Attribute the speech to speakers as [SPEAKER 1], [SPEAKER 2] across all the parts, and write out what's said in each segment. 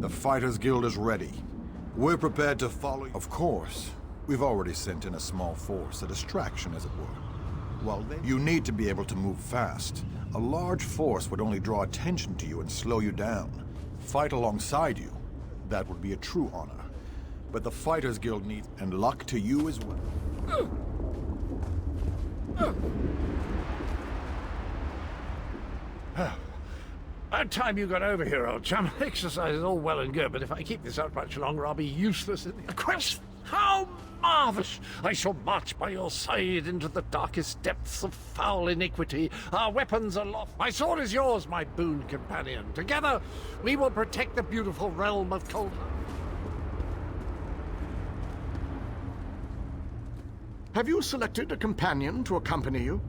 [SPEAKER 1] The Fighters Guild is ready. We're prepared to follow you. Of course. We've already sent in a small force, a distraction as it were. Well, then you need to be able to move fast. A large force would only draw attention to you and slow you down. Fight alongside you. That would be a true honor. But the Fighters Guild needs, and luck to you as well.
[SPEAKER 2] About time you got over here, old chum. Exercise is all well and good, but if I keep this up much longer, I'll be useless in the quest. How marvelous! I shall march by your side into the darkest depths of foul iniquity. Our weapons aloft. My sword is yours, my boon companion. Together, we will protect the beautiful realm of Cold.
[SPEAKER 3] Have you selected a companion to accompany you?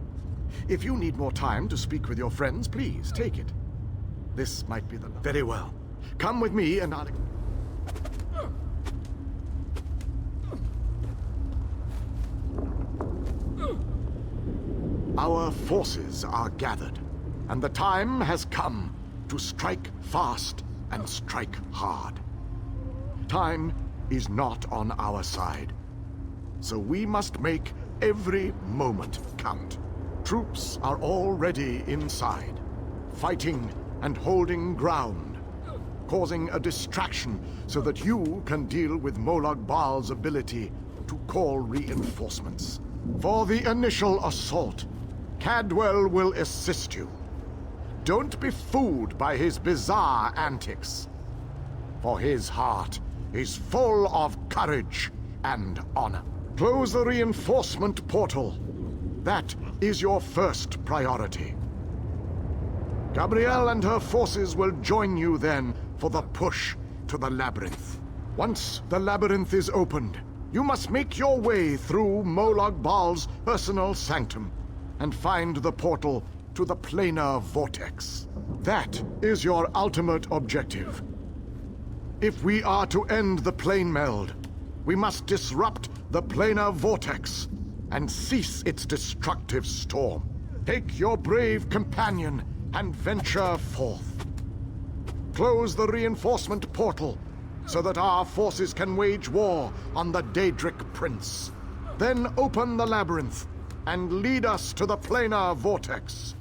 [SPEAKER 3] If you need more time to speak with your friends, please take it. This might be the... Very well. Come with me and I'll... Our forces are gathered, and the time has come to strike fast and strike hard. Time is not on our side, so we must make every moment count. Troops are already inside, fighting and holding ground, causing a distraction so that you can deal with Molag Bal's ability to call reinforcements. For the initial assault, Cadwell will assist you. Don't be fooled by his bizarre antics, for his heart is full of courage and honor. Close the reinforcement portal. That is your first priority. Gabrielle and her forces will join you then for the push to the labyrinth. Once the labyrinth is opened, you must make your way through Molag Bal's personal sanctum and find the portal to the planar vortex. That is your ultimate objective. If we are to end the plane meld, we must disrupt the planar vortex and cease its destructive storm. Take your brave companion and venture forth. Close the reinforcement portal so that our forces can wage war on the Daedric Prince. Then open the labyrinth and lead us to the planar vortex.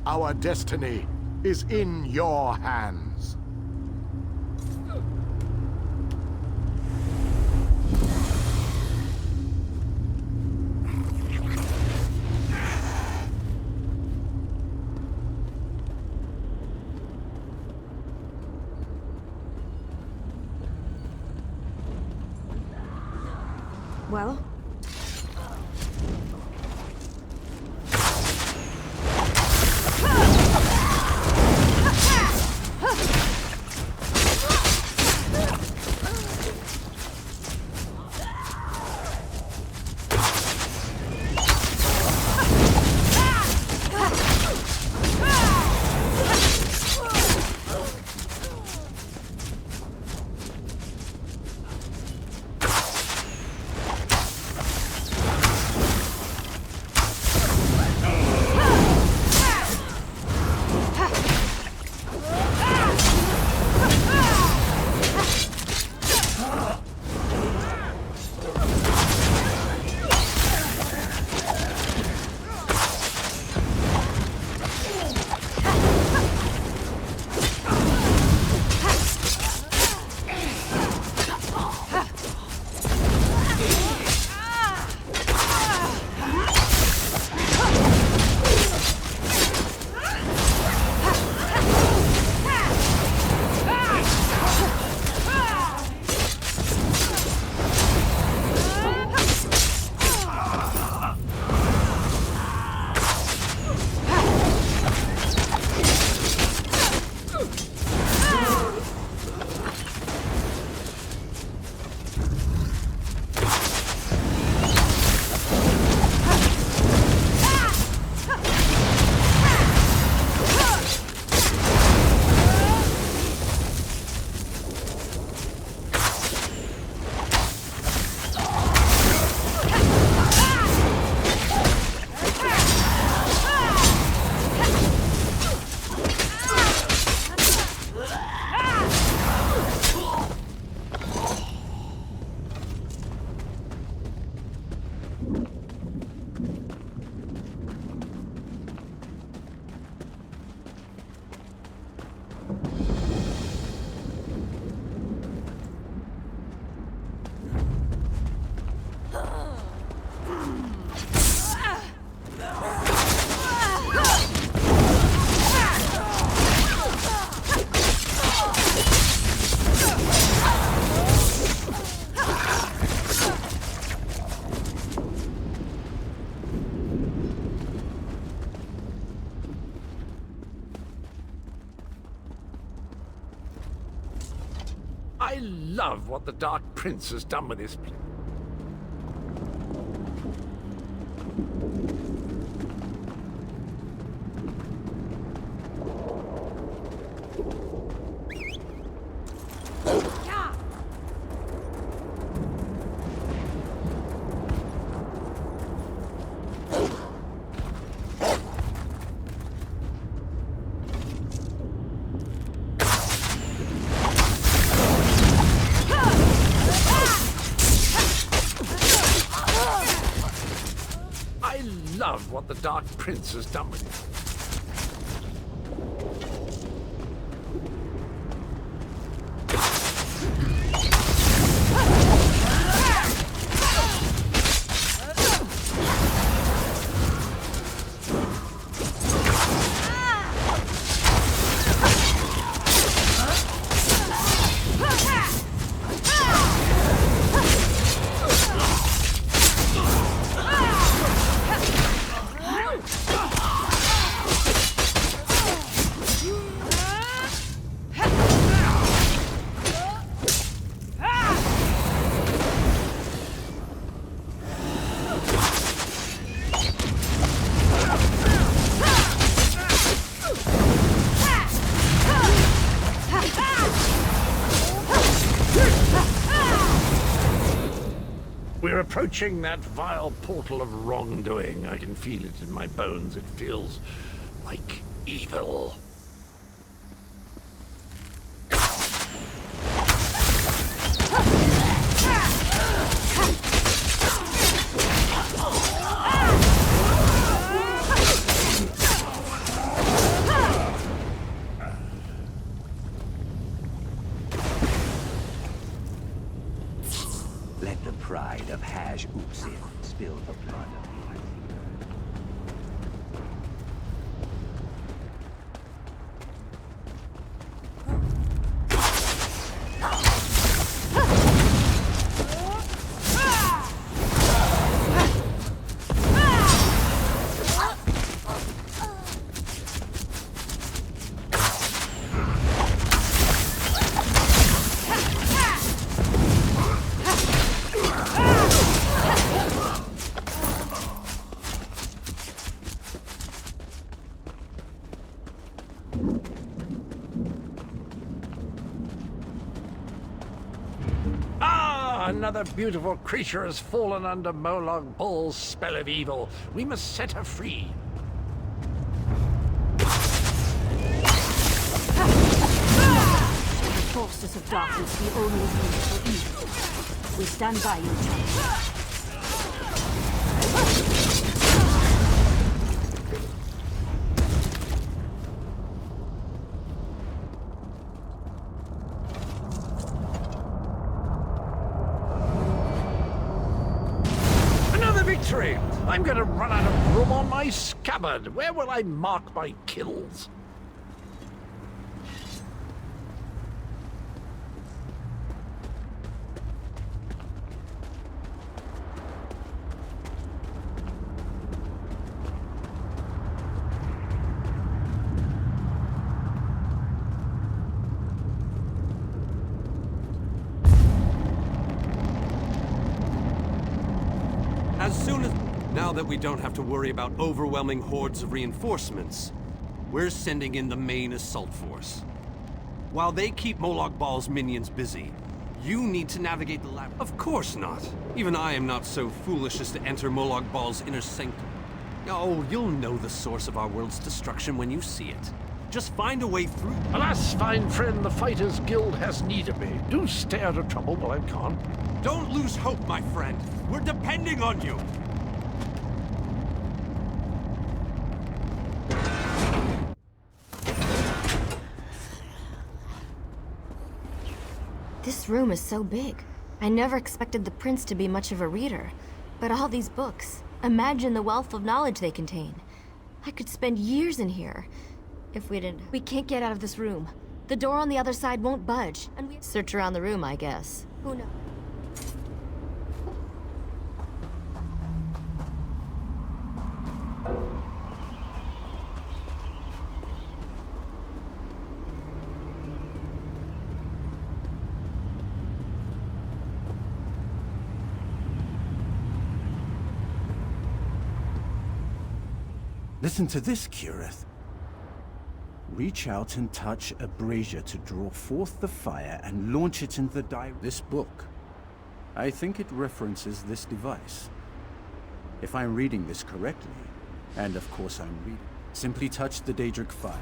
[SPEAKER 3] Our destiny is in your hands.
[SPEAKER 4] Well?
[SPEAKER 2] I love what the Dark Prince has done with this place. I love what the Dark Prince has done with it. We're approaching that vile portal of wrongdoing. I can feel it in my bones. It feels like evil.
[SPEAKER 4] Let the pride of Haj-Utsil spill the blood of the Earth.
[SPEAKER 2] Another beautiful creature has fallen under Molag Bal's spell of evil. We must set her free.
[SPEAKER 5] The forces of darkness we only use for evil. We stand by you, child.
[SPEAKER 2] I'm going to run out of room on my scabbard. Where will I mark my kills?
[SPEAKER 6] Now that we don't have to worry about overwhelming hordes of reinforcements, we're sending in the main assault force. While they keep Molag Bal's minions busy, you need to navigate the lab. Of course not. Even I am not so foolish as to enter Molag Bal's inner sanctum. Oh, you'll know the source of our world's destruction when you see it. Just find a way through.
[SPEAKER 2] Alas, fine friend, the Fighters Guild has need of me. Do stay out of trouble while I'm gone.
[SPEAKER 6] Don't lose hope, my friend. We're depending on you.
[SPEAKER 7] This room is so big. I never expected the prince to be much of a reader. But all these books, imagine the wealth of knowledge they contain. I could spend years in here. If we didn't... We can't get out of this room. The door on the other side won't budge, and we search around the room, I guess. Who knows?
[SPEAKER 8] Listen to this, Kirith. Reach out and touch a brazier to draw forth the fire and launch it into this book. I think it references this device. If I'm reading this correctly, and of course I'm reading, simply touch the Daedric fire.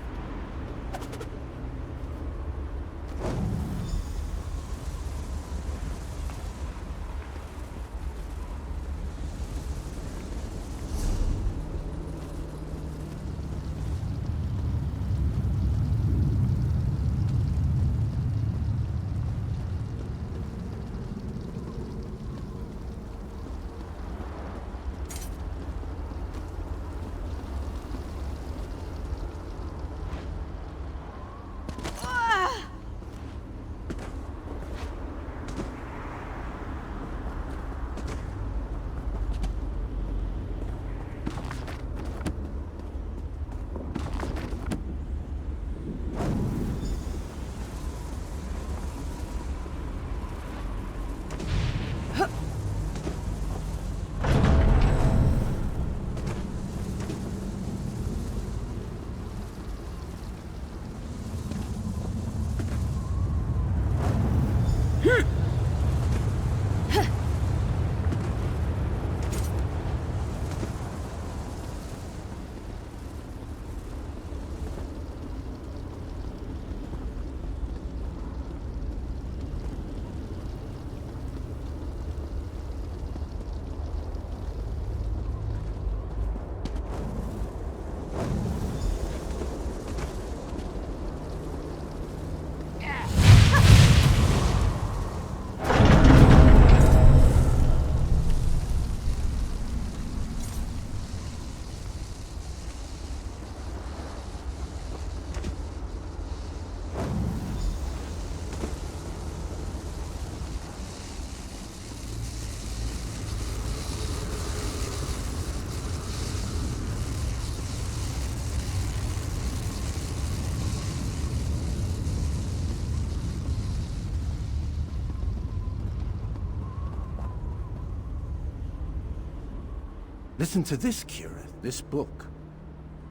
[SPEAKER 8] Listen to this, Kirith, this book.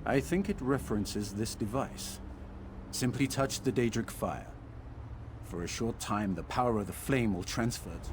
[SPEAKER 8] I think it references this device. Simply touch the Daedric fire. For a short time, the power of the flame will transfer to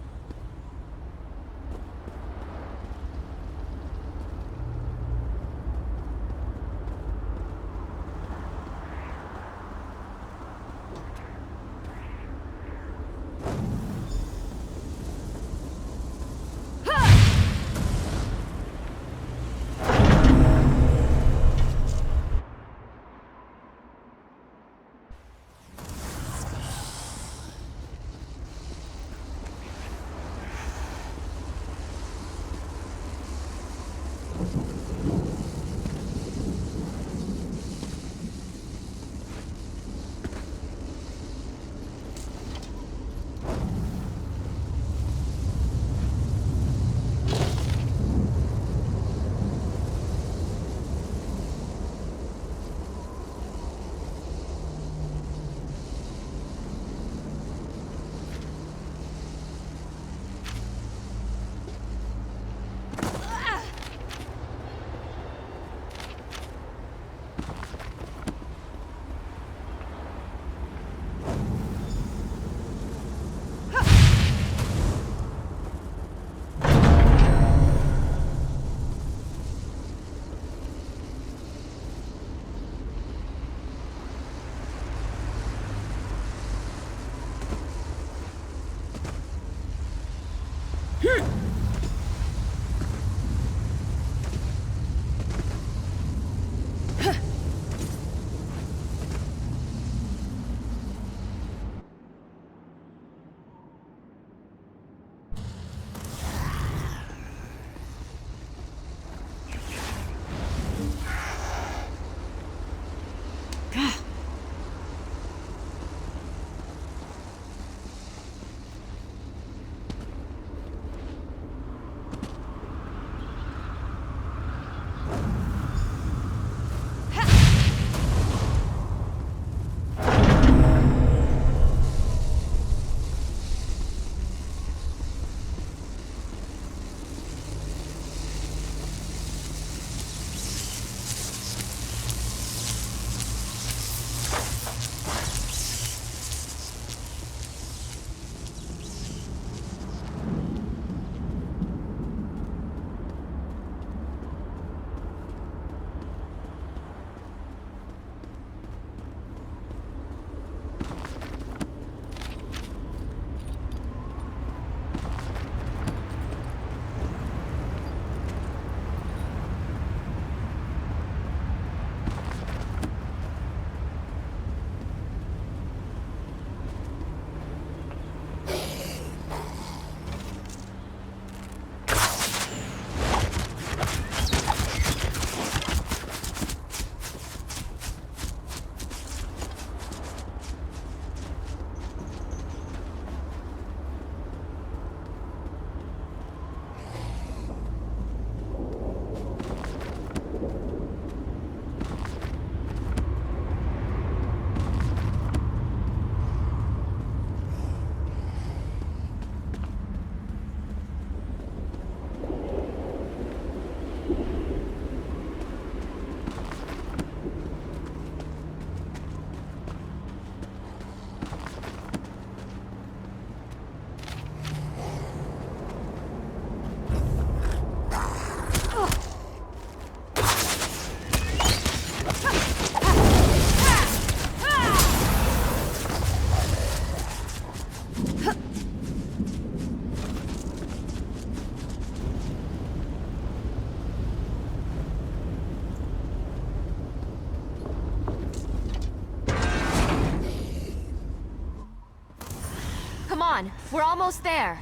[SPEAKER 7] on, we're almost there.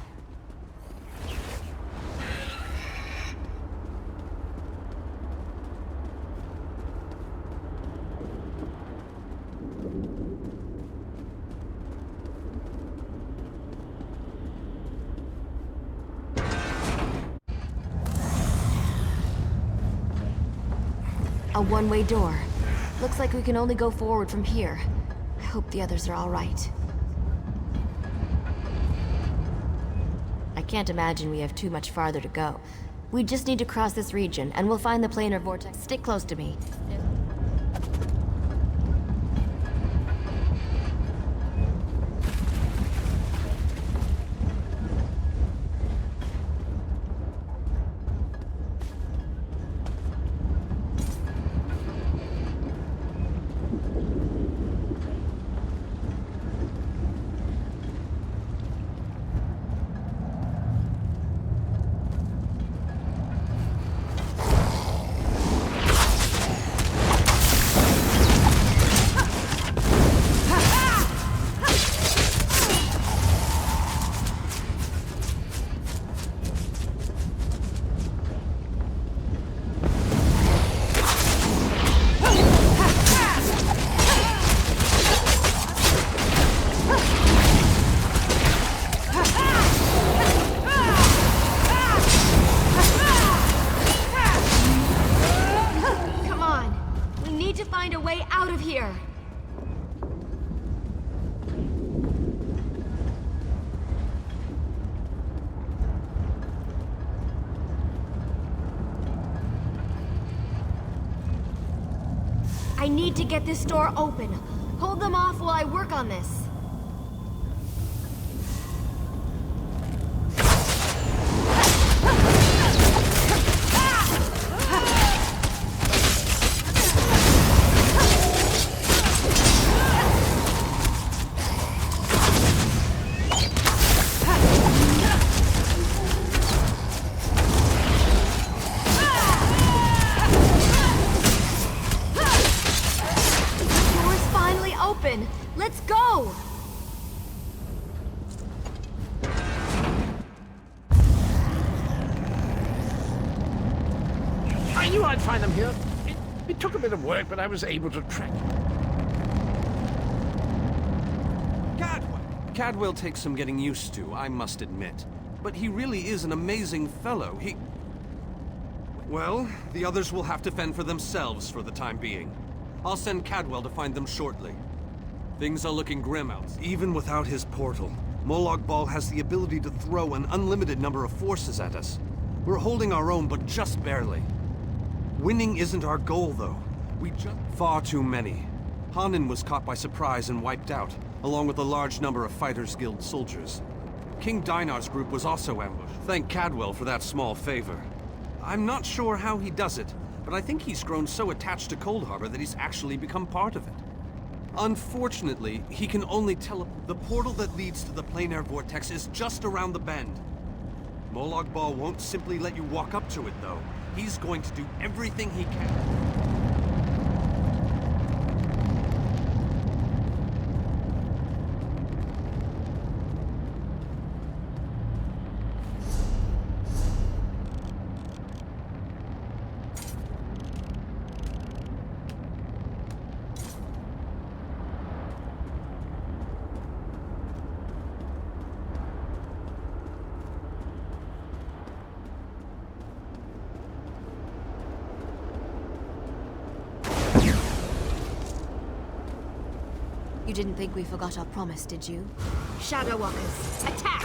[SPEAKER 7] A one-way door. Looks like we can only go forward from here. I hope the others are all right. I can't imagine we have too much farther to go. We just need to cross this region, and we'll find the planar vortex. Stick close to me. Find a way out of here! I need to get this door open. Hold them off while I work on this. Let's go!
[SPEAKER 2] I knew I'd find them here. It took a bit of work, but I was able to track
[SPEAKER 6] Cadwell takes some getting used to, I must admit. But he really is an amazing fellow. Well, the others will have to fend for themselves for the time being. I'll send Cadwell to find them shortly. Things are looking grim out. Even without his portal, Molag Bal has the ability to throw an unlimited number of forces at us. We're holding our own, but just barely. Winning isn't our goal, though. Far too many. Hanan was caught by surprise and wiped out, along with a large number of Fighters Guild soldiers. King Dinar's group was also ambushed. Thank Cadwell for that small favor. I'm not sure how he does it, but I think he's grown so attached to Coldharbour that he's actually become part of it. Unfortunately, he can only the portal that leads to the planar vortex is just around the bend. Molag Bal won't simply let you walk up to it, though. He's going to do everything he can.
[SPEAKER 7] You didn't think we forgot our promise, did you? Shadow Walkers, attack!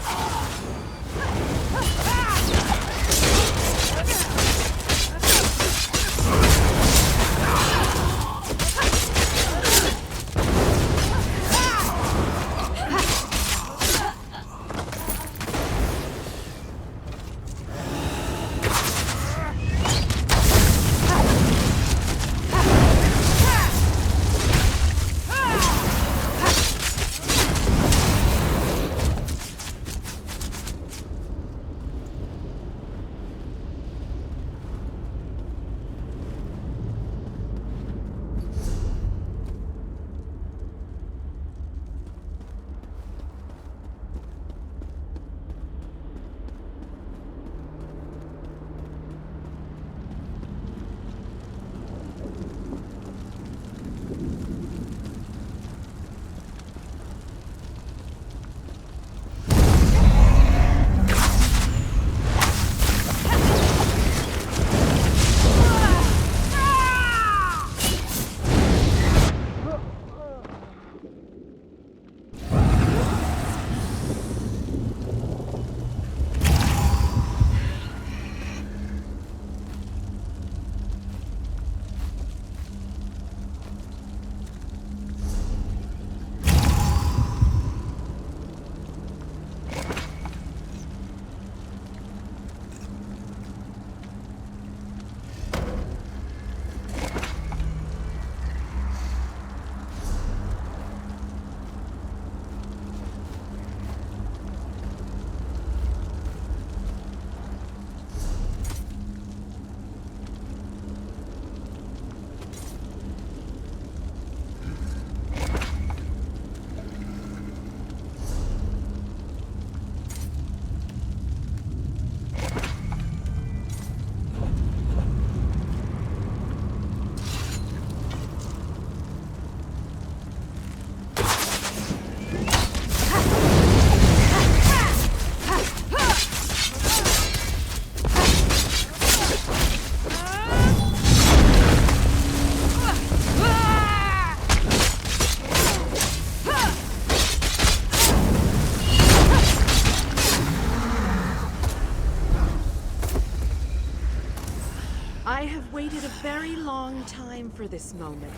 [SPEAKER 9] very long time for this moment.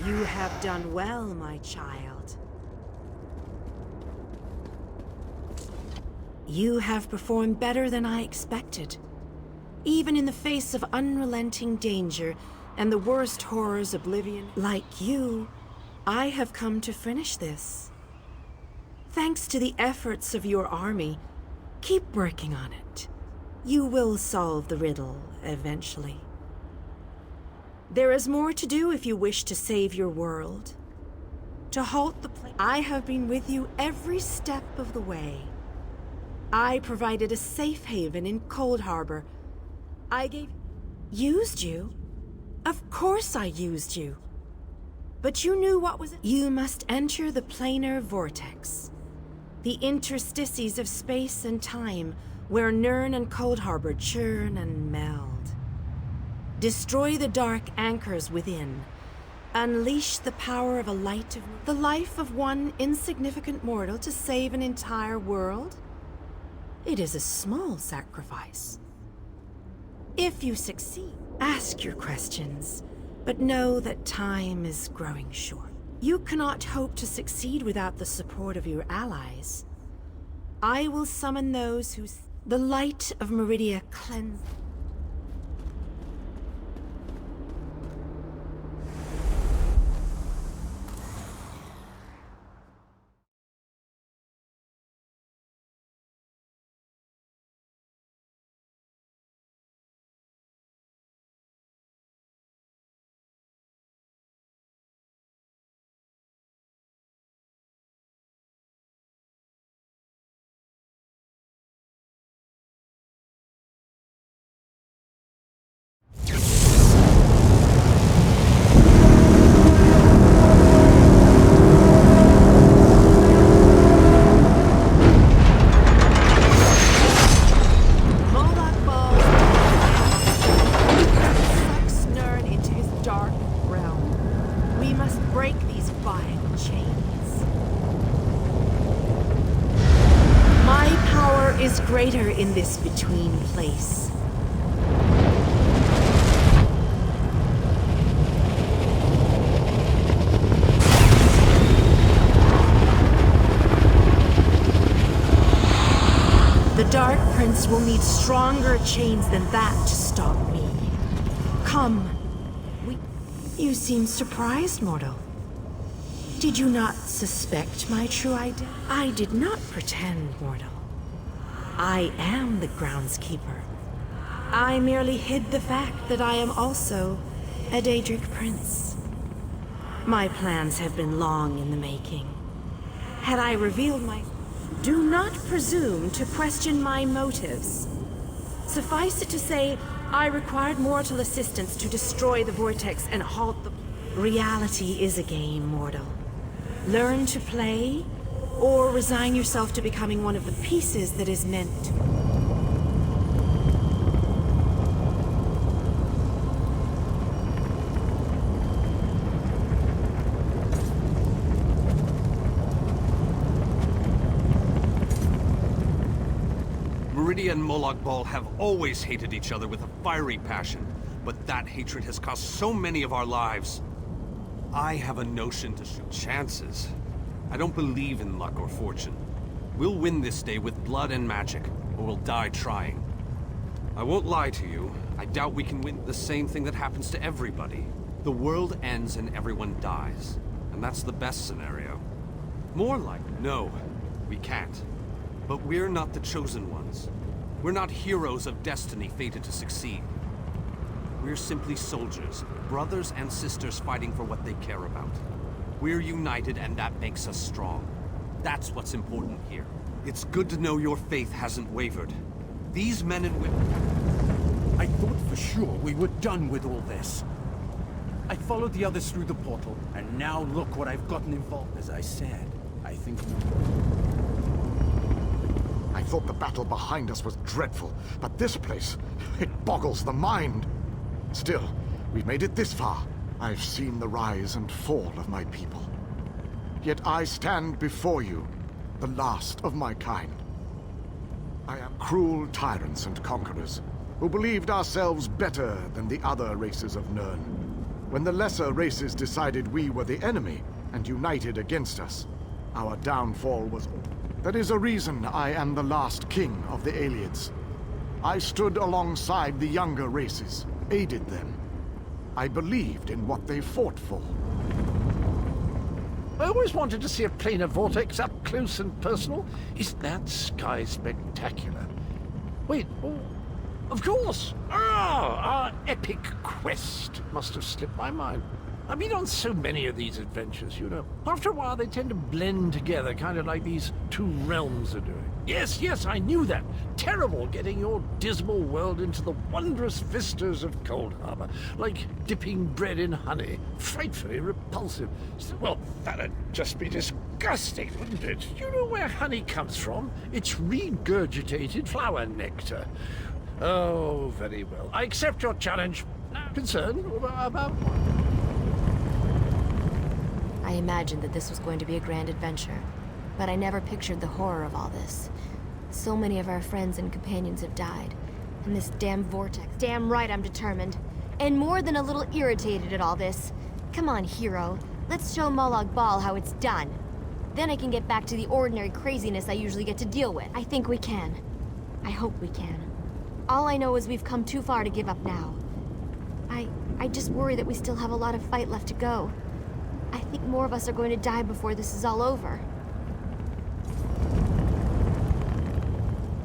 [SPEAKER 9] You have done well, my child. You have performed better than I expected. Even in the face of unrelenting danger and the worst horrors Oblivion, like you, I have come to finish this. Thanks to the efforts of your army, keep working on it. You will solve the riddle eventually. There is more to do if you wish to save your world. To halt the plague, I have been with you every step of the way. I provided a safe haven in Cold Harbor. Used you? Of course I used you. But you knew what was... You must enter the planar vortex. The interstices of space and time, where Nirn and Cold Harbor churn and meld. Destroy the dark anchors within. Unleash the power of a light of... The life of one insignificant mortal to save an entire world? It is a small sacrifice. If you succeed, ask your questions, but know that time is growing short. You cannot hope to succeed without the support of your allies. I will summon those who... The light of Meridia cleanse... greater in this between place. The Dark Prince will need stronger chains than that to stop me. Come. You seem surprised, mortal. Did you not suspect my true identity? I did not pretend, mortal. I am the groundskeeper. I merely hid the fact that I am also a Daedric prince. My plans have been long in the making. Had I revealed my... Do not presume to question my motives. Suffice it to say, I required mortal assistance to destroy the vortex and halt the... Reality is a game, mortal. Learn to play, or resign yourself to becoming one of the pieces that is meant to...
[SPEAKER 6] Meridia and Molag Bal have always hated each other with a fiery passion, but that hatred has cost so many of our lives. I have a notion to shoot chances. I don't believe in luck or fortune. We'll win this day with blood and magic, or we'll die trying. I won't lie to you. I doubt we can win the same thing that happens to everybody. The world ends and everyone dies. And that's the best scenario. More like, no, we can't. But we're not the chosen ones. We're not heroes of destiny fated to succeed. We're simply soldiers, brothers and sisters fighting for what they care about. We're united and that makes us strong. That's what's important here. It's good to know your faith hasn't wavered. These men and women...
[SPEAKER 8] I thought for sure we were done with all this. I followed the others through the portal, and now look what I've gotten involved. As I said, I think...
[SPEAKER 3] I thought the battle behind us was dreadful, but this place, it boggles the mind. Still, we've made it this far. I've seen the rise and fall of my people. Yet I stand before you, the last of my kind. I am cruel tyrants and conquerors. who believed ourselves better than the other races of Nirn. When the lesser races decided we were the enemy and united against us, our downfall was... That is a reason I am the last king of the Aelids. I stood alongside the younger races, aided them. I believed in what they fought for.
[SPEAKER 2] I always wanted to see a planar vortex up close and personal. Isn't that sky spectacular? Wait, oh, of course! Ah, our epic quest must have slipped my mind. I've been on so many of these adventures, you know. After a while, they tend to blend together, kind of like these two realms are doing. Yes, I knew that. Terrible getting your dismal world into the wondrous vistas of Cold Harbor. Like dipping bread in honey. Frightfully repulsive. Well, that'd just be disgusting, wouldn't it? You know where honey comes from? It's regurgitated flower nectar. Oh, very well. I accept your challenge. Now, concerned about what?
[SPEAKER 7] I imagined that this was going to be a grand adventure, but I never pictured the horror of all this. So many of our friends and companions have died, and this damn vortex. Damn right I'm determined. And more than a little irritated at all this. Come on, hero. Let's show Molag Bal how it's done. Then I can get back to the ordinary craziness I usually get to deal with. I think we can. I hope we can. All I know is we've come too far to give up now. I just worry that we still have a lot of fight left to go. I think more of us are going to die before this is all over.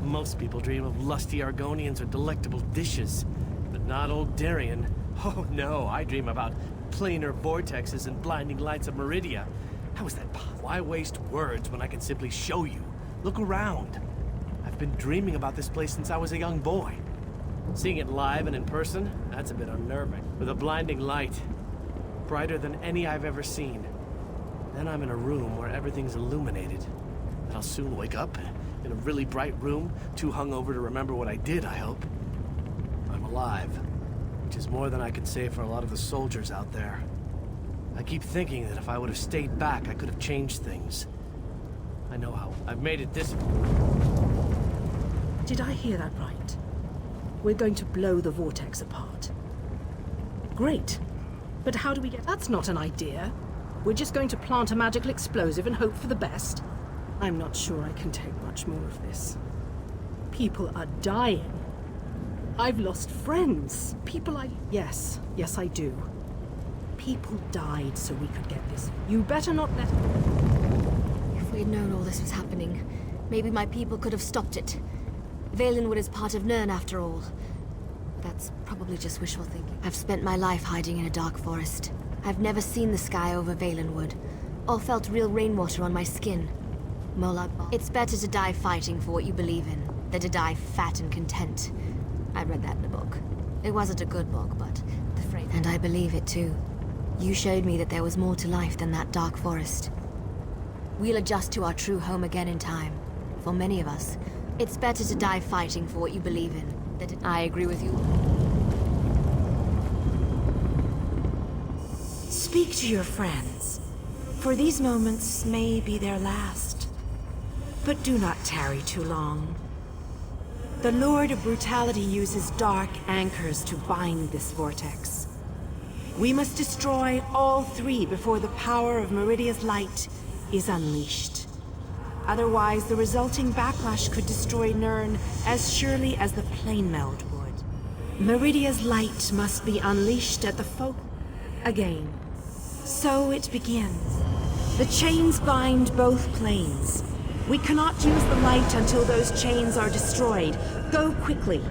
[SPEAKER 10] Most people dream of lusty Argonians or delectable dishes, but not old Darien. Oh no, I dream about planar vortexes and blinding lights of Meridia. How is that possible? Why waste words when I can simply show you? Look around. I've been dreaming about this place since I was a young boy. Seeing it live and in person, that's a bit unnerving. With a blinding light, brighter than any I've ever seen. Then I'm in a room where everything's illuminated. And I'll soon wake up in a really bright room, too hungover to remember what I did, I hope. I'm alive, which is more than I can say for a lot of the soldiers out there. I keep thinking that if I would have stayed back, I could have changed things. I know how. I've made it this...
[SPEAKER 9] Did I hear that right? We're going to blow the vortex apart. Great. But how do we get... That's not an idea. We're just going to plant a magical explosive and hope for the best. I'm not sure I can take much more of this. People are dying. I've lost friends. Yes, I do. People died so we could get this. You better not let...
[SPEAKER 7] If we had known all this was happening, maybe my people could have stopped it. Valenwood is part of Nirn after all. That's probably just wishful thinking. I've spent my life hiding in a dark forest. I've never seen the sky over Valenwood, or felt real rainwater on my skin. Molag Bal. It's better to die fighting for what you believe in, than to die fat and content. I read that in a book. It wasn't a good book, but the phrase... And I believe it too. You showed me that there was more to life than that dark forest. We'll adjust to our true home again in time. For many of us, it's better to die fighting for what you believe in. I agree with you.
[SPEAKER 9] Speak to your friends, for these moments may be their last. But do not tarry too long. The Lord of Brutality uses dark anchors to bind this vortex. We must destroy all three before the power of Meridia's light is unleashed. Otherwise, the resulting backlash could destroy Nirn as surely as the plane meld would. Meridia's light must be unleashed at the again. So it begins. The chains bind both planes. We cannot use the light until those chains are destroyed. Go quickly.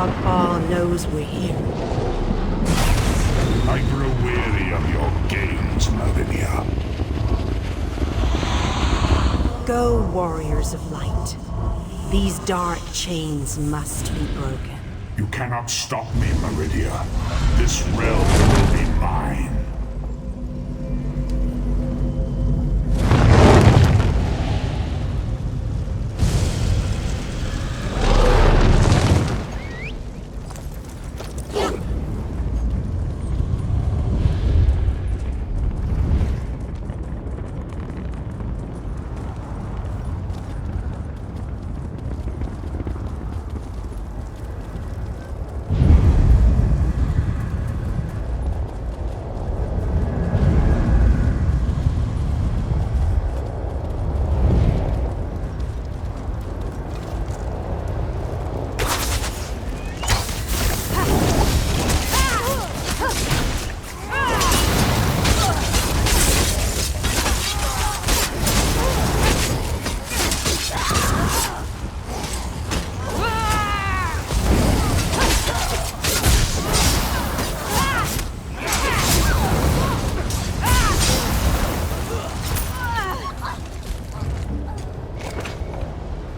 [SPEAKER 9] Molag Bal knows we're here.
[SPEAKER 11] I grow weary of your games, Meridia.
[SPEAKER 9] Go, warriors of light. These dark chains must be broken.
[SPEAKER 11] You cannot stop me, Meridia. This realm will be mine.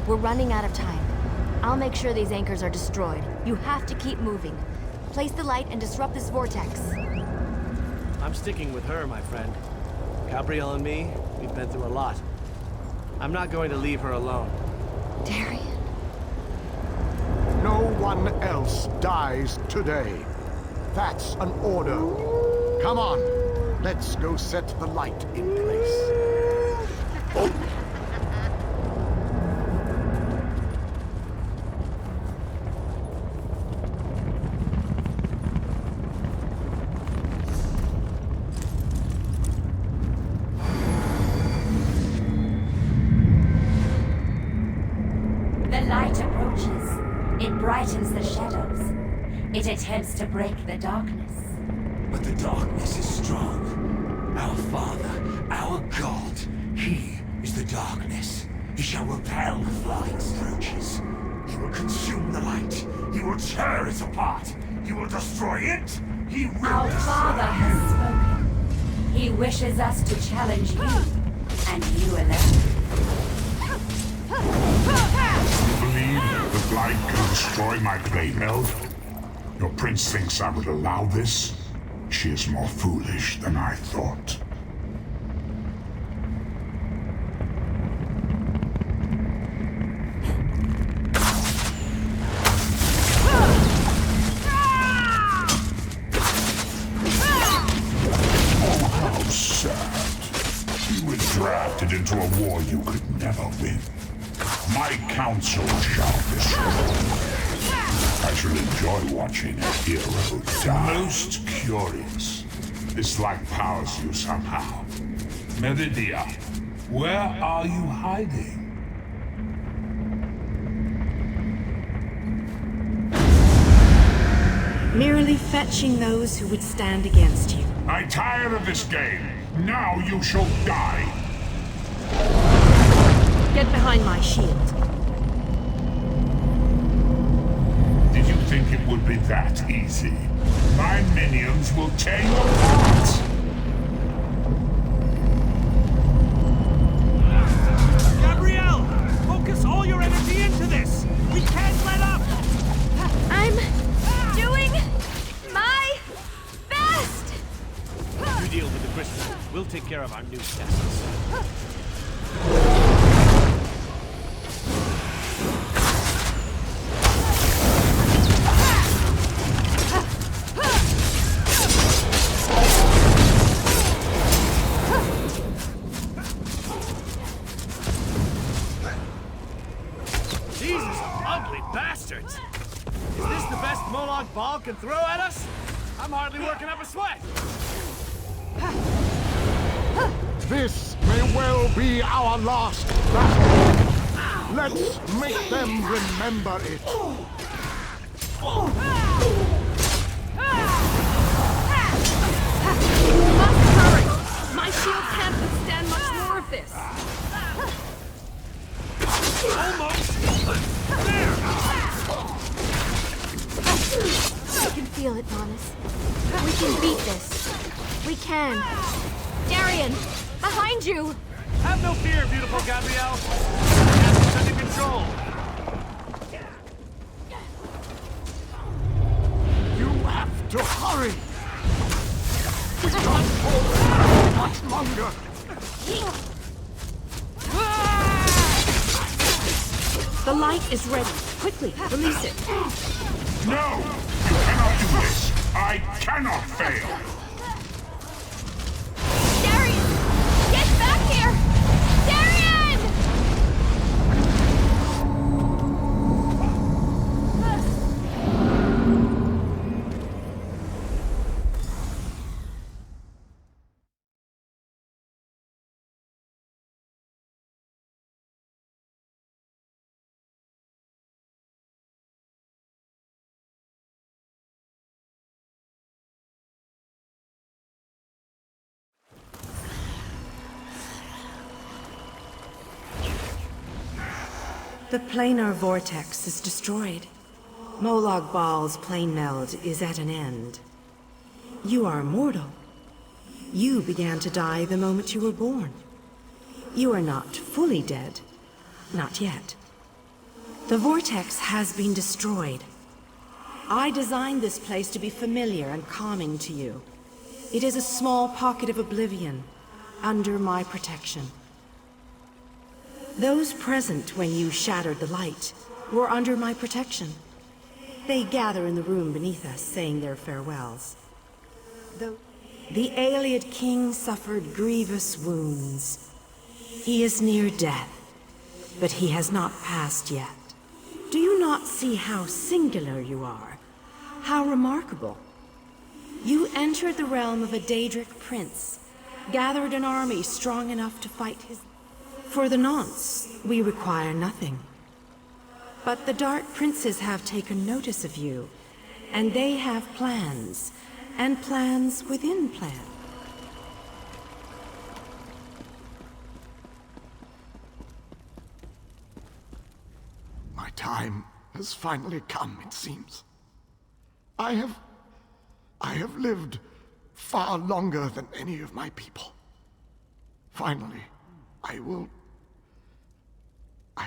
[SPEAKER 7] We're running out of time. I'll make sure these anchors are destroyed. You have to keep moving. Place the light and disrupt this vortex.
[SPEAKER 10] I'm sticking with her, my friend. Gabrielle and me, we've been through a lot. I'm not going to leave her alone.
[SPEAKER 7] Darian?
[SPEAKER 3] No one else dies today. That's an order. Come on, let's go set the light in place.
[SPEAKER 12] The light approaches. It brightens the shadows. It attempts to break the darkness.
[SPEAKER 13] But the darkness is strong. Our Father, our God, He is the darkness. He shall repel the flying scourges. He will consume the light. He will tear it apart. He will destroy it. He will
[SPEAKER 12] Our Father has spoken. He wishes us to challenge you, and you alone.
[SPEAKER 11] You believe the blight can destroy my blade meld? Your prince thinks I would allow this? She is more foolish than I thought. Oh, how sad. You were drafted into a war you could never win. My counsel shall destroy. I shall enjoy watching a hero die. Most curious. This light powers you somehow. Meridia, where are you hiding?
[SPEAKER 9] Merely fetching those who would stand against you.
[SPEAKER 11] I'm tired of this game. Now you shall die.
[SPEAKER 9] Get behind my shield.
[SPEAKER 11] Did you think it would be that easy? My minions will tear you apart.
[SPEAKER 10] Gabrielle! Focus all your energy into this! We can't let up!
[SPEAKER 7] I'm doing my best!
[SPEAKER 10] You deal with the crystal. We'll take care of our new tests. These are ugly bastards! Is this the best Molag Bal can throw at us? I'm hardly working up a sweat!
[SPEAKER 3] This may well be our last battle. Let's make them remember it.
[SPEAKER 9] You must hurry! My shield can't withstand much more of this.
[SPEAKER 10] Almost! There!
[SPEAKER 7] feel it, Manus. We can beat this. We can. Darian! Behind you!
[SPEAKER 10] Have no fear, beautiful Gabrielle. Cast is under control.
[SPEAKER 3] You have to hurry! We can't hold much longer!
[SPEAKER 9] The light is ready. Quickly, release it.
[SPEAKER 11] No! You cannot do this! I cannot fail!
[SPEAKER 7] Darian! Get back here! Darian!
[SPEAKER 9] The planar vortex is destroyed. Molag Bal's plane meld is at an end. You are immortal. You began to die the moment you were born. You are not fully dead. Not yet. The vortex has been destroyed. I designed this place to be familiar and calming to you. It is a small pocket of oblivion, under my protection. Those present when you shattered the light were under my protection. They gather in the room beneath us, saying their farewells. The Ayleid King suffered grievous wounds. He is near death, but he has not passed yet. Do you not see how singular you are? How remarkable? You entered the realm of a Daedric prince, gathered an army strong enough to fight his... For the nonce, we require nothing. But the Dark Princes have taken notice of you, and they have plans, and plans within plans.
[SPEAKER 3] My time has finally come, it seems. I have lived far longer than any of my people. Finally, I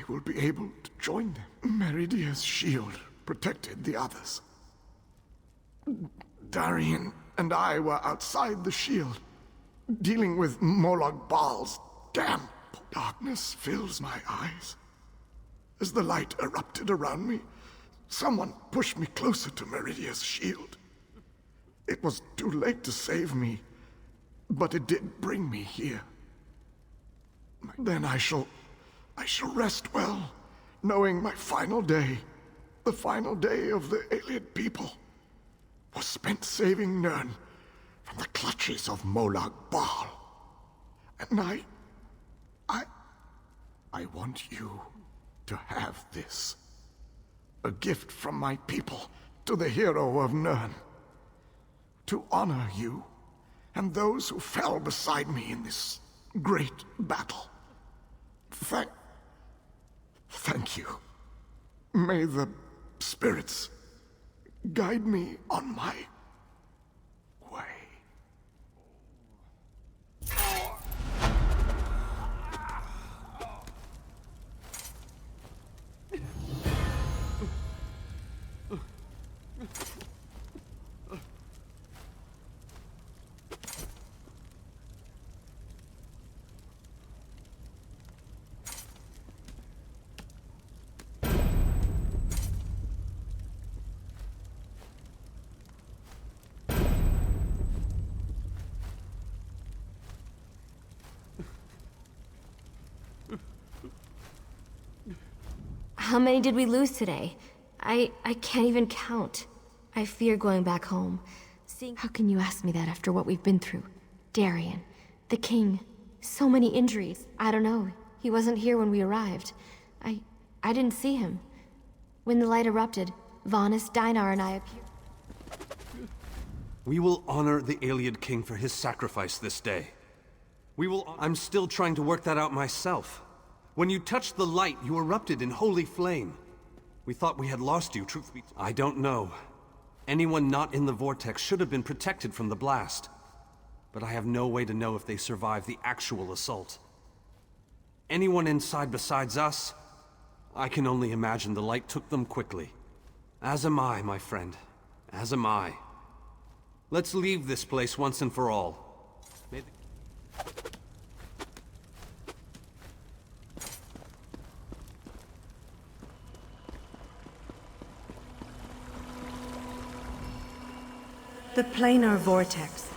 [SPEAKER 3] will be able to join them. Meridia's shield protected the others. Darian and I were outside the shield, dealing with Molag Bal's damp darkness fills my eyes. As the light erupted around me, someone pushed me closer to Meridia's shield. It was too late to save me, but it did bring me here. Then I shall rest well, knowing my final day, the final day of the Ayleid people, was spent saving Nirn from the clutches of Molag Bal. And I want you to have this. A gift from my people to the hero of Nirn. To honor you and those who fell beside me in this great battle. Thank you. May the spirits guide me on my way.
[SPEAKER 7] How many did we lose today? I can't even count. I fear going back home. How can you ask me that after what we've been through? Darian, the king, so many injuries. I don't know. He wasn't here when we arrived. I didn't see him. When the light erupted, Vanus, Deinar, and I appeared.
[SPEAKER 6] We will honor the Ayleid King for his sacrifice this day. I'm still trying to work that out myself. When you touched the light, you erupted in holy flame. We thought we had lost you, truth be told. I don't know. Anyone not in the vortex should have been protected from the blast. But I have no way to know if they survived the actual assault. Anyone inside besides us? I can only imagine the light took them quickly. As am I, my friend. As am I. Let's leave this place once and for all. May
[SPEAKER 9] The planar vortex.